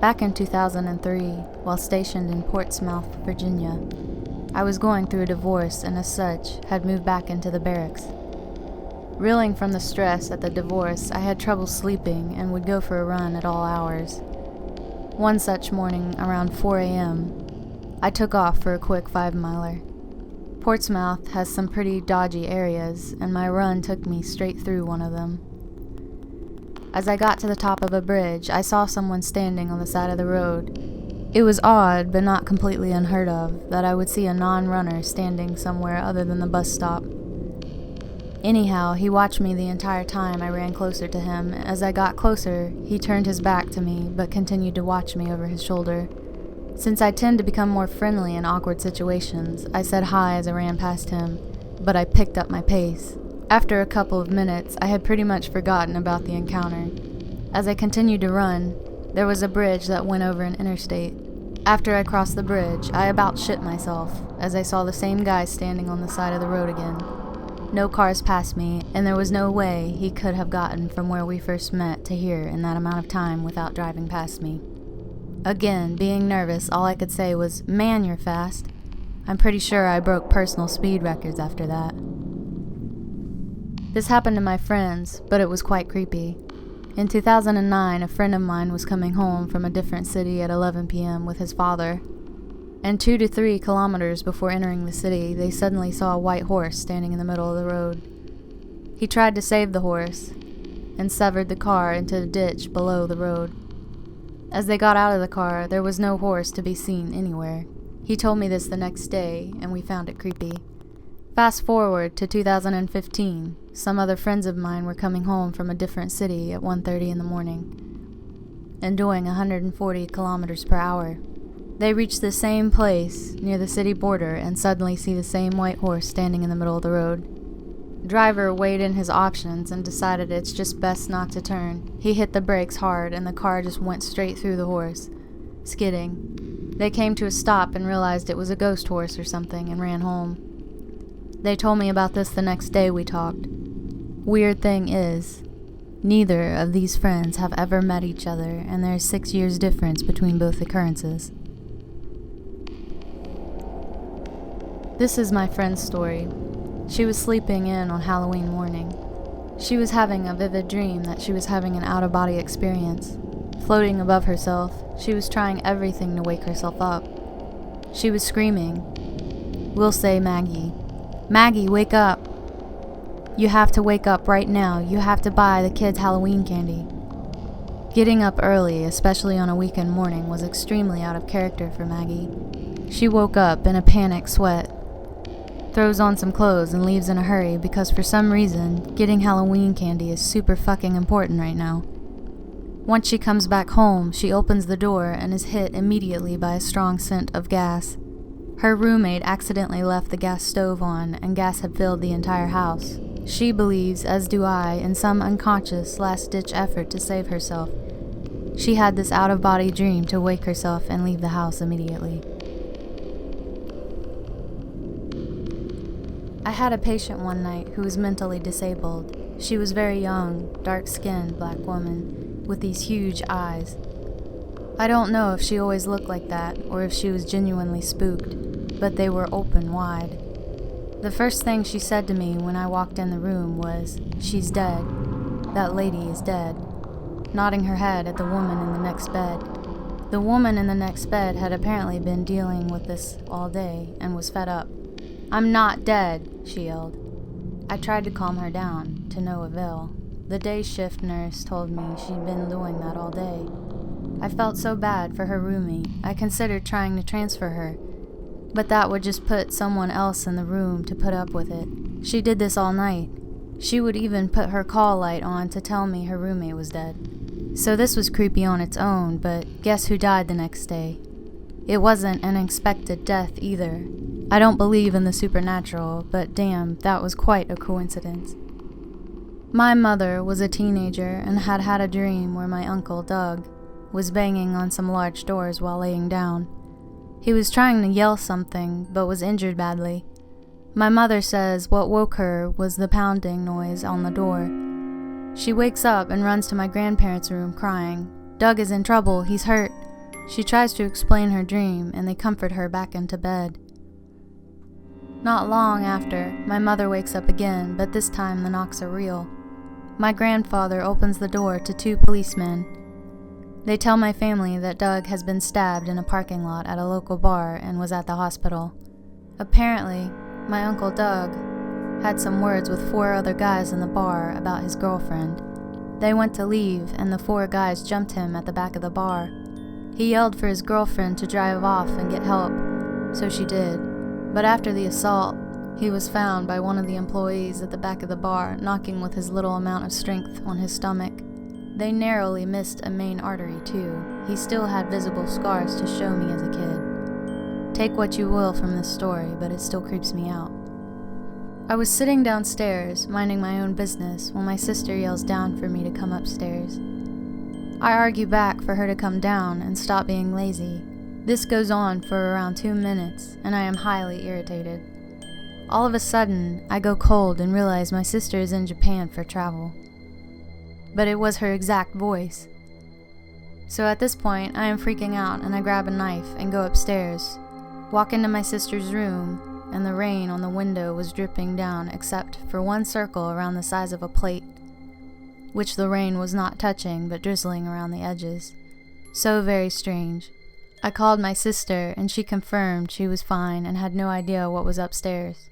Back in 2003, while stationed in Portsmouth, Virginia, I was going through a divorce and as such had moved back into the barracks. Reeling from the stress at the divorce, I had trouble sleeping and would go for a run at all hours. One such morning, around 4 a.m., I took off for a quick 5-miler. Portsmouth has some pretty dodgy areas, and my run took me straight through one of them. As I got to the top of a bridge, I saw someone standing on the side of the road. It was odd, but not completely unheard of, that I would see a non-runner standing somewhere other than the bus stop. Anyhow, he watched me the entire time I ran closer to him. As I got closer, he turned his back to me, but continued to watch me over his shoulder. Since I tend to become more friendly in awkward situations, I said hi as I ran past him, but I picked up my pace. After a couple of minutes, I had pretty much forgotten about the encounter. As I continued to run, there was a bridge that went over an interstate. After I crossed the bridge, I about shit myself, as I saw the same guy standing on the side of the road again. No cars passed me, and there was no way he could have gotten from where we first met to here in that amount of time without driving past me. Again, being nervous, all I could say was, "Man, you're fast." I'm pretty sure I broke personal speed records after that. This happened to my friends, but it was quite creepy. In 2009, a friend of mine was coming home from a different city at 11 p.m. with his father, and 2 to 3 kilometers before entering the city, they suddenly saw a white horse standing in the middle of the road. He tried to save the horse, and severed the car into a ditch below the road. As they got out of the car, there was no horse to be seen anywhere. He told me this the next day, and we found it creepy. Fast forward to 2015, some other friends of mine were coming home from a different city at 1:30 in the morning and doing 140 kilometers per hour. They reach the same place near the city border and suddenly see the same white horse standing in the middle of the road. Driver weighed in his options and decided it's just best not to turn. He hit the brakes hard and the car just went straight through the horse, skidding. They came to a stop and realized it was a ghost horse or something and ran home. They told me about this the next day we talked. Weird thing is, neither of these friends have ever met each other, and there is 6 years difference between both occurrences. This is my friend's story. She was sleeping in on Halloween morning. She was having a vivid dream that she was having an out-of-body experience. Floating above herself, she was trying everything to wake herself up. She was screaming. We'll say Maggie. "Maggie, wake up. You have to wake up right now. You have to buy the kids Halloween candy." Getting up early, especially on a weekend morning, was extremely out of character for Maggie. She woke up in a panic sweat, throws on some clothes, and leaves in a hurry because for some reason, getting Halloween candy is super fucking important right now. Once she comes back home, she opens the door and is hit immediately by a strong scent of gas. Her roommate accidentally left the gas stove on, and gas had filled the entire house. She believes, as do I, in some unconscious last-ditch effort to save herself. She had this out-of-body dream to wake herself and leave the house immediately. I had a patient one night who was mentally disabled. She was very young, dark-skinned black woman with these huge eyes. I don't know if she always looked like that or if she was genuinely spooked, but they were open wide. The first thing she said to me when I walked in the room was, "She's dead. That lady is dead," nodding her head at the woman in the next bed. The woman in the next bed had apparently been dealing with this all day and was fed up. "I'm not dead," she yelled. I tried to calm her down, to no avail. The day shift nurse told me she'd been doing that all day. I felt so bad for her roomie, I considered trying to transfer her, but that would just put someone else in the room to put up with it. She did this all night. She would even put her call light on to tell me her roommate was dead. So this was creepy on its own, but guess who died the next day? It wasn't an expected death either. I don't believe in the supernatural, but damn, that was quite a coincidence. My mother was a teenager and had had a dream where my uncle, Doug, was banging on some large doors while laying down. He was trying to yell something, but was injured badly. My mother says what woke her was the pounding noise on the door. She wakes up and runs to my grandparents' room crying. "Doug is in trouble, he's hurt." She tries to explain her dream, and they comfort her back into bed. Not long after, my mother wakes up again, but this time the knocks are real. My grandfather opens the door to 2 policemen. They tell my family that Doug has been stabbed in a parking lot at a local bar and was at the hospital. Apparently, my Uncle Doug had some words with 4 other guys in the bar about his girlfriend. They went to leave, and the 4 guys jumped him at the back of the bar. He yelled for his girlfriend to drive off and get help, so she did. But after the assault, he was found by one of the employees at the back of the bar, knocking with his little amount of strength on his stomach. They narrowly missed a main artery, too. He still had visible scars to show me as a kid. Take what you will from this story, but it still creeps me out. I was sitting downstairs, minding my own business, when my sister yells down for me to come upstairs. I argue back for her to come down and stop being lazy. This goes on for around 2 minutes, and I am highly irritated. All of a sudden, I go cold and realize my sister is in Japan for travel. But it was her exact voice. So at this point, I am freaking out, and I grab a knife and go upstairs, walk into my sister's room, and the rain on the window was dripping down except for one circle around the size of a plate, which the rain was not touching but drizzling around the edges. So very strange. I called my sister, and she confirmed she was fine and had no idea what was upstairs.